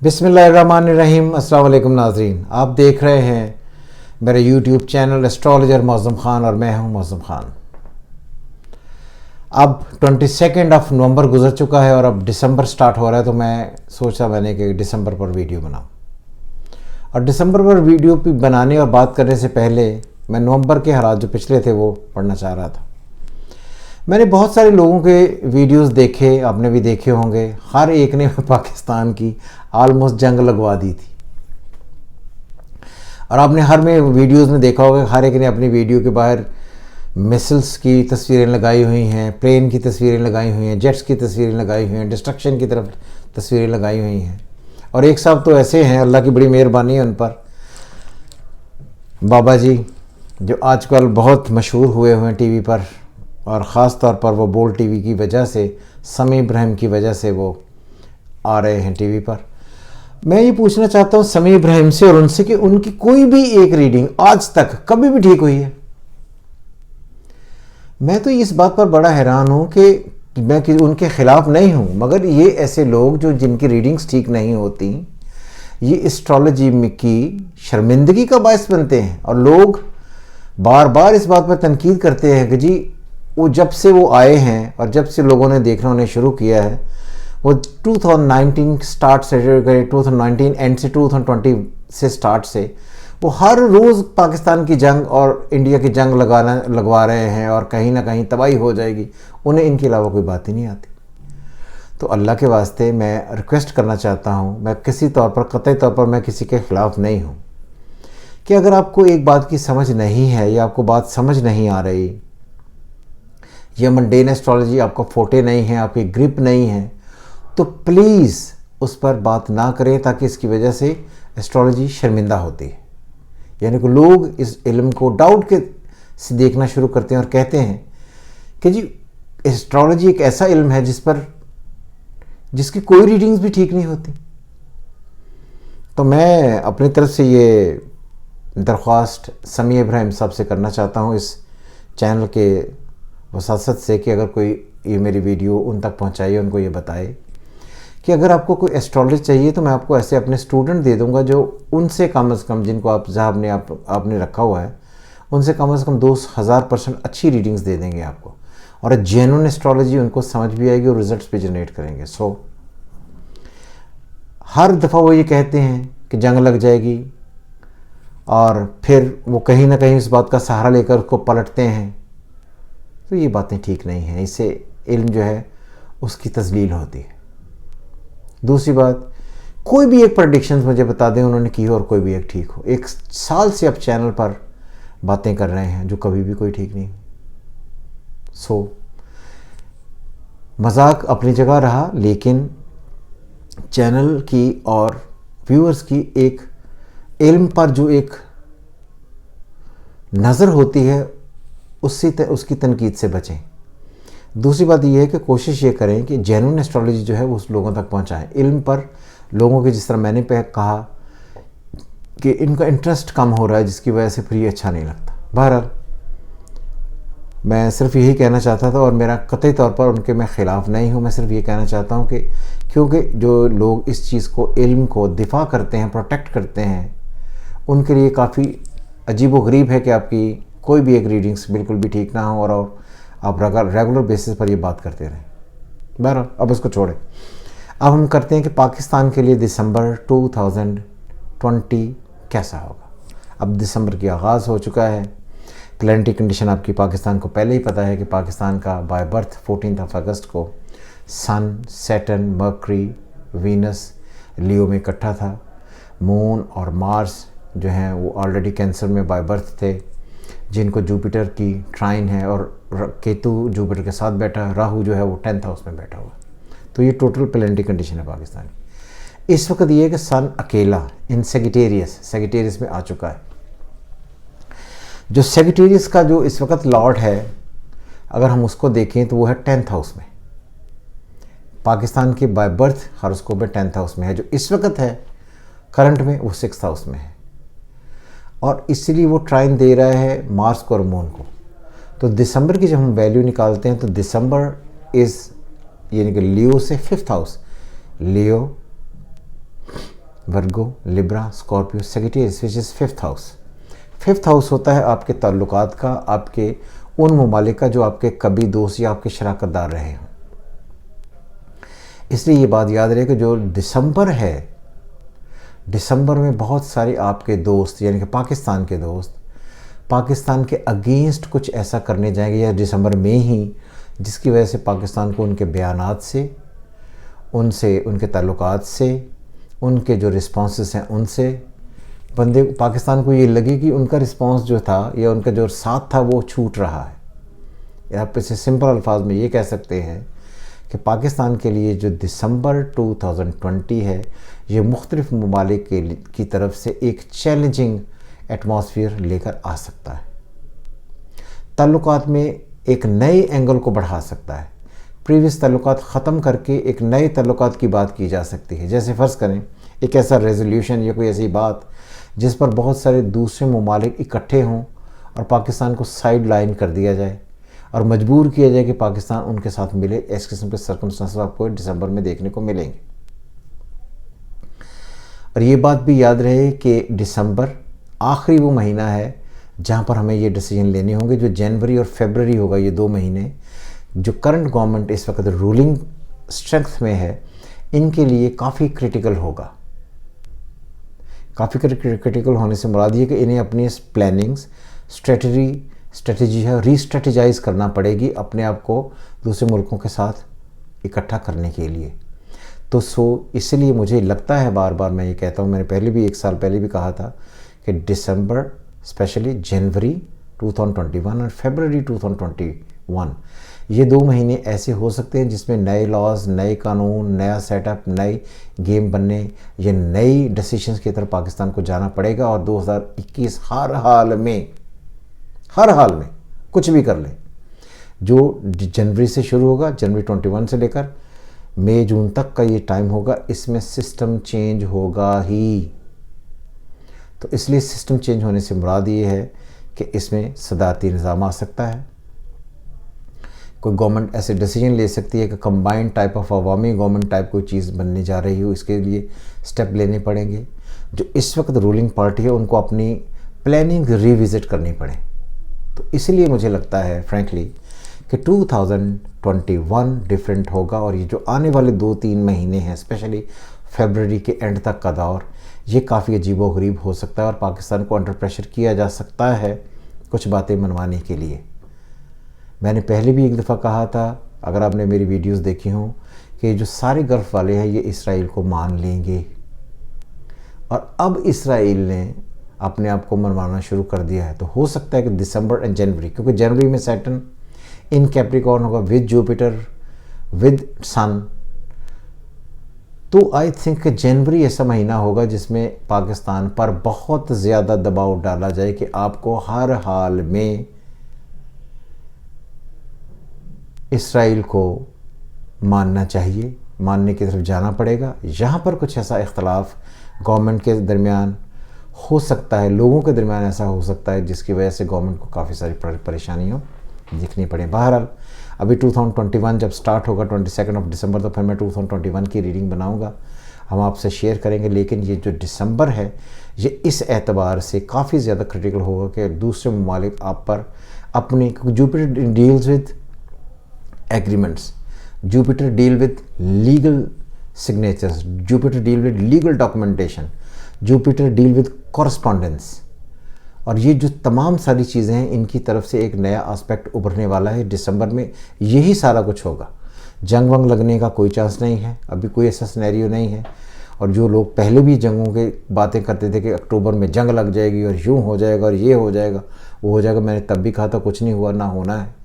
बिस्मिल्लाहिर्रहमानिर्रहीम। अस्सलाम वालेकुम नाज़रीन, आप देख रहे हैं मेरे YouTube channel astrologer Mauzam Khan और मैं हूं मौज़म ख़ान। अब 22 नवंबर गुजर चुका है और अब दिसंबर स्टार्ट हो रहा है, तो मैं सोचा मैंने कि दिसंबर पर वीडियो बनाऊं। और दिसंबर पर वीडियो बनाने और बात करने से पहले मैं नवंबर के हालात जो पिछले थे वो पढ़ना चाह रहा था। मैंने बहुत सारे लोगों के वीडियोस देखे, आपने भी देखे होंगे। हर एक ने पाकिस्तान की आलमोस्ट जंग लगवा दी थी और आपने हर में वीडियोस में देखा होगा, हर एक ने अपनी वीडियो के बाहर मिसाइल्स की तस्वीरें लगाई हुई हैं, प्लेन की तस्वीरें लगाई हुई हैं, जेट्स की तस्वीरें लगाई हुई हैं, डिस्ट्रक्शन की तरफ तस्वीरें लगाई हुई हैं। और एक साहब तो ऐसे हैं, अल्लाह की बड़ी मेहरबानी है उन पर, बाबा जी, जो आजकल बहुत मशहूर हुए हैं टीवी पर, और ख़ास तौर पर वो बोल टीवी की वजह से, समी इब्राहिम की वजह से वो आ रहे हैं टीवी पर। मैं ये पूछना चाहता हूँ समी इब्राहिम से और उनसे कि उनकी कोई भी एक रीडिंग आज तक कभी भी ठीक हुई है? मैं तो इस बात पर बड़ा हैरान हूँ कि मैं उनके ख़िलाफ़ नहीं हूँ, मगर ये ऐसे लोग जो जिनकी रीडिंग्स ठीक नहीं होती, ये एस्ट्रोलॉजी की शर्मिंदगी का बायस बनते हैं। और लोग बार बार इस बात पर तनकीद करते हैं कि जी वो जब से वो आए हैं और जब से लोगों ने देखना उन्हें शुरू किया है, वो 2019 स्टार्ट से, 2019 एंड से 2020 से स्टार्ट से वो हर रोज़ पाकिस्तान की जंग और इंडिया की जंग लगवा रहे हैं और कहीं ना कहीं तबाही हो जाएगी। उन्हें इनके अलावा कोई बात ही नहीं आती। तो अल्लाह के वास्ते मैं रिक्वेस्ट करना चाहता हूँ, मैं किसी तौर पर, कतई तौर पर मैं किसी के ख़िलाफ़ नहीं हूँ, कि अगर आपको एक बात की समझ नहीं है या आपको बात समझ नहीं आ रही, या मंडेन एस्ट्रोलॉजी आपको फोटे नहीं है, आपकी ग्रिप नहीं है, तो प्लीज़ उस पर बात ना करें, ताकि इसकी वजह से एस्ट्रोलॉजी शर्मिंदा होती है। यानी कि लोग इस इल्म को डाउट के से देखना शुरू करते हैं और कहते हैं कि जी एस्ट्रोलॉजी एक ऐसा इल्म है जिसकी कोई रीडिंग्स भी ठीक नहीं होती। तो मैं अपनी तरफ से ये दरख्वास्त समी इब्राहिम साहब से करना चाहता हूँ, इस चैनल के वसासत से, कि अगर कोई ये मेरी वीडियो उन तक पहुँचाइए, उनको ये बताए कि अगर आपको कोई एस्ट्रोलॉजी चाहिए तो मैं आपको ऐसे अपने स्टूडेंट दे दूंगा जो उनसे कम से कम, जिनको आप साहब ने आपने रखा हुआ है, उनसे कम से कम 2000% अच्छी रीडिंग्स दे देंगे आपको, और जेन्युइन एस्ट्रोलॉजी उनको समझ भी आएगी और रिजल्ट्स भी जनरेट करेंगे। सो हर दफ़ा वो ये कहते हैं कि जंग लग जाएगी और फिर वो कहीं ना कहीं इस बात का सहारा लेकर उसको पलटते हैं, तो ये बातें ठीक नहीं हैं। इससे इल्म जो है उसकी तज़लील होती है। दूसरी बात, कोई भी एक प्रेडिक्शंस मुझे बता दें उन्होंने की हो और कोई भी एक ठीक हो। 1 साल से अब चैनल पर बातें कर रहे हैं जो कभी भी कोई ठीक नहीं। सो मजाक अपनी जगह रहा, लेकिन चैनल की और व्यूअर्स की एक इल्म पर जो एक नज़र होती है उसकी तनकीद से बचें। दूसरी बात यह है कि कोशिश ये करें कि जेन्युइन एस्ट्रोलॉजी जो है वो उस लोगों तक पहुंचाएं। इल्म पर लोगों के, जिस तरह मैंने कहा कि इनका इंटरेस्ट कम हो रहा है, जिसकी वजह से फिर ये अच्छा नहीं लगता। बहरहाल मैं सिर्फ यही कहना चाहता था, और मेरा कतई तौर पर उनके मैं ख़िलाफ़ नहीं हूँ। मैं सिर्फ ये कहना चाहता हूँ कि क्योंकि जो लोग इस चीज़ को, इल्म को दिफा करते हैं, प्रोटेक्ट करते हैं, उनके लिए काफ़ी अजीब व गरीब है कि आपकी कोई भी एक रीडिंग्स बिल्कुल भी ठीक ना हो और आप रेगुलर बेसिस पर ये बात करते रहें। बहरहाल अब इसको छोड़ें। अब हम करते हैं कि पाकिस्तान के लिए दिसंबर 2020 कैसा होगा। अब दिसंबर की आगाज़ हो चुका है। प्लैनेटरी कंडीशन आपकी पाकिस्तान को पहले ही पता है कि पाकिस्तान का बाय बर्थ 14 अगस्त को सन, सैटर्न, मर्करी, वीनस लियो में इकट्ठा था। मून और मार्स जो हैं वो ऑलरेडी कैंसर में बाय बर्थ थे, जिनको जुपिटर की ट्राइन है, और केतु जुपिटर के साथ बैठा है, राहु जो है वो 10th हाउस में बैठा हुआ। तो ये टोटल प्लैनेटरी कंडीशन है पाकिस्तान की। इस वक्त ये है कि सन अकेला इन सेगिटेरियस में आ चुका है। जो सेगिटेरियस का जो इस वक्त लॉर्ड है, अगर हम उसको देखें तो वो है 10th हाउस में। पाकिस्तान के बाय बर्थ हॉरोस्कोप में 10th हाउस में है। जो इस वक्त है करंट में वो 6th हाउस में है, और इसलिए वो ट्राइन दे रहा है मार्स को और मून को। तो दिसंबर की जब हम वैल्यू निकालते हैं तो दिसंबर यानी कि लियो से 5th house, Leo Virgo, Libra, Scorpio, Sagittarius which is 5th house. 5th house होता है आपके ताल्लुकात का, आपके उन ममालिक का जो आपके कभी दोस्त या आपके शराकतदार रहे हों। इसलिए ये बात याद रहे कि जो दिसंबर है, दिसंबर में बहुत सारे आपके दोस्त यानी कि पाकिस्तान के दोस्त पाकिस्तान के अगेंस्ट कुछ ऐसा करने जाएंगे या दिसंबर में ही, जिसकी वजह से पाकिस्तान को उनके बयानात से, उनसे, उनके ताल्लुकात से, उनके जो रिस्पॉन्सेस हैं उनसे बंदे पाकिस्तान को ये लगे कि उनका रिस्पॉन्स जो था या उनका जो साथ था वो छूट रहा है। आप इसे सिंपल अल्फाज में ये कह सकते हैं कि पाकिस्तान के लिए जो दिसंबर 2020 है ये मुख्तलिफ ममालिक की तरफ से एक चैलेंजिंग एटमॉस्फेयर लेकर आ सकता है। ताल्लुकात में एक नए एंगल को बढ़ा सकता है। प्रीवियस ताल्लुकात ख़त्म करके एक नए ताल्लुकात की बात की जा सकती है। जैसे फ़र्ज़ करें एक ऐसा रेजोल्यूशन या कोई ऐसी बात जिस पर बहुत सारे दूसरे ममालिक इकट्ठे हों और पाकिस्तान को साइड लाइन कर दिया जाए और मजबूर किया जाए कि पाकिस्तान उनके साथ मिले। इस किस्म के सर्कमस्टेंसेस आपको दिसंबर में देखने को मिलेंगे। और ये बात भी याद रहे कि दिसंबर आखिरी वो महीना है जहाँ पर हमें ये डिसीजन लेने होंगे। जो जनवरी और फरवरी होगा, ये 2 महीने जो करंट गवर्नमेंट इस वक्त रूलिंग स्ट्रेंथ में है, इनके लिए काफ़ी क्रिटिकल होगा। काफ़ी क्रिटिकल होने से मुराद ये कि इन्हें अपनी प्लानिंग्स, स्ट्रेटजी है रीस्ट्रेटेजाइज करना पड़ेगी अपने आप को दूसरे मुल्कों के साथ इकट्ठा करने के लिए। तो इसलिए मुझे लगता है, बार बार मैं ये कहता हूँ, मैंने पहले भी 1 साल पहले भी कहा था कि दिसंबर, स्पेशली जनवरी 2021 और फरवरी 2021, ये 2 महीने ऐसे हो सकते हैं जिसमें नए लॉज, नए कानून, नया सेटअप, नई गेम बनने या नई डिसीजंस की तरफ पाकिस्तान को जाना पड़ेगा। और 2021 हर हाल में कुछ भी कर ले, जो जनवरी से शुरू होगा, जनवरी 21 से लेकर मई जून तक का ये टाइम होगा, इसमें सिस्टम चेंज होगा ही। तो इसलिए सिस्टम चेंज होने से मुराद ये है कि इसमें सदारती निज़ाम आ सकता है। कोई गवर्नमेंट ऐसे डिसीजन ले सकती है कि combined type of Awami government type कोई चीज़ बनने जा रही हो, इसके लिए स्टेप लेने पड़ेंगे। जो इस वक्त रूलिंग पार्टी है उनको अपनी प्लानिंग रिविज़िट करनी पड़े। तो इसलिए मुझे लगता है फ्रैंकली कि 2021 डिफरेंट होगा। और ये जो आने वाले 2-3 महीने हैं, स्पेशली फरवरी के एंड तक का दौर, ये काफ़ी अजीबोगरीब हो सकता है और पाकिस्तान को अंडर प्रेशर किया जा सकता है कुछ बातें मनवाने के लिए। मैंने पहले भी एक दफ़ा कहा था, अगर आपने मेरी वीडियोस देखी हों, कि जो सारे गल्फ़ वाले हैं ये इसराइल को मान लेंगे। और अब इसराइल ने अपने आप को मनवाना शुरू कर दिया है। तो हो सकता है कि दिसंबर एंड जनवरी, क्योंकि जनवरी में सैटर्न इन कैप्रिकॉर्न होगा विद जुपिटर विद सन, तो आई थिंक जनवरी ऐसा महीना होगा जिसमें पाकिस्तान पर बहुत ज़्यादा दबाव डाला जाए कि आपको हर हाल में इसराइल को मानना चाहिए, मानने की तरफ जाना पड़ेगा। यहाँ पर कुछ ऐसा इख्तलाफ गवर्नमेंट के दरमियान हो सकता है, लोगों के दरमियान ऐसा हो सकता है जिसकी वजह से गवर्नमेंट को काफ़ी सारी परेशानियों दिखनी पड़े। बहरहाल अभी 2021 जब स्टार्ट होगा 22 दिसंबर, तो फिर मैं 2021 की रीडिंग बनाऊंगा, हम आपसे शेयर करेंगे। लेकिन ये जो दिसंबर है ये इस एतबार से काफ़ी ज़्यादा क्रिटिकल होगा कि दूसरे ममालिक आप पर अपने, Jupiter deals with agreements, Jupiter deal with legal signatures, Jupiter deal with legal documentation, Jupiter deal with correspondence. और ये जो तमाम सारी चीज़ें हैं इनकी तरफ से एक नया एस्पेक्ट उभरने वाला है दिसंबर में। यही सारा कुछ होगा। जंग वंग लगने का कोई चांस नहीं है, अभी कोई ऐसा सिनेरियो नहीं है। और जो लोग पहले भी जंगों के बातें करते थे कि अक्टूबर में जंग लग जाएगी और यूँ हो जाएगा और ये हो जाएगा वो हो जाएगा, मैंने तब भी कहा था कुछ नहीं हुआ, ना होना है।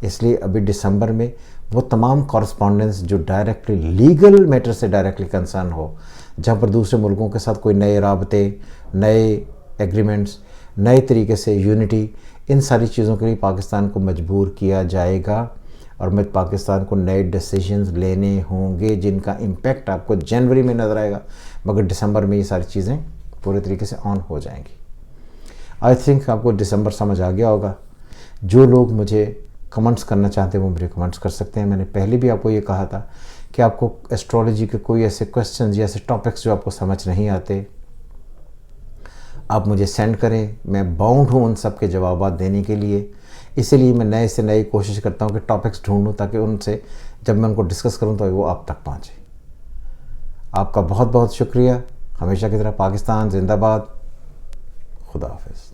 इसलिए अभी दिसंबर में वो तमाम कॉरस्पॉन्डेंस जो डायरेक्टली लीगल मैटर से डायरेक्टली कंसर्न हो, जहाँ पर दूसरे मुल्कों के साथ कोई नए राबते, नए एग्रीमेंट्स, नए तरीके से यूनिटी, इन सारी चीज़ों के लिए पाकिस्तान को मजबूर किया जाएगा। और मैं पाकिस्तान को नए डिसीजंस लेने होंगे जिनका इम्पेक्ट आपको जनवरी में नज़र आएगा, मगर दिसंबर में ये सारी चीज़ें पूरे तरीके से ऑन हो जाएंगी। आई थिंक आपको दिसंबर समझ आ गया होगा। जो लोग मुझे कमेंट्स करना चाहते हैं वो मुझे कमेंट्स कर सकते हैं। मैंने पहले भी आपको ये कहा था कि आपको एस्ट्रोलॉजी के कोई ऐसे क्वेश्चन या ऐसे टॉपिक्स जो आपको समझ नहीं आते, आप मुझे सेंड करें। मैं बाउंड हूँ उन सब के जवाब देने के लिए। इसीलिए मैं नए से नई कोशिश करता हूँ कि टॉपिक्स ढूंढूँ, ताकि उनसे जब मैं उनको डिस्कस करूँ तो वो आप तक पहुँचे। आपका बहुत बहुत शुक्रिया। हमेशा की तरह पाकिस्तान जिंदाबाद। खुदा हाफिज़।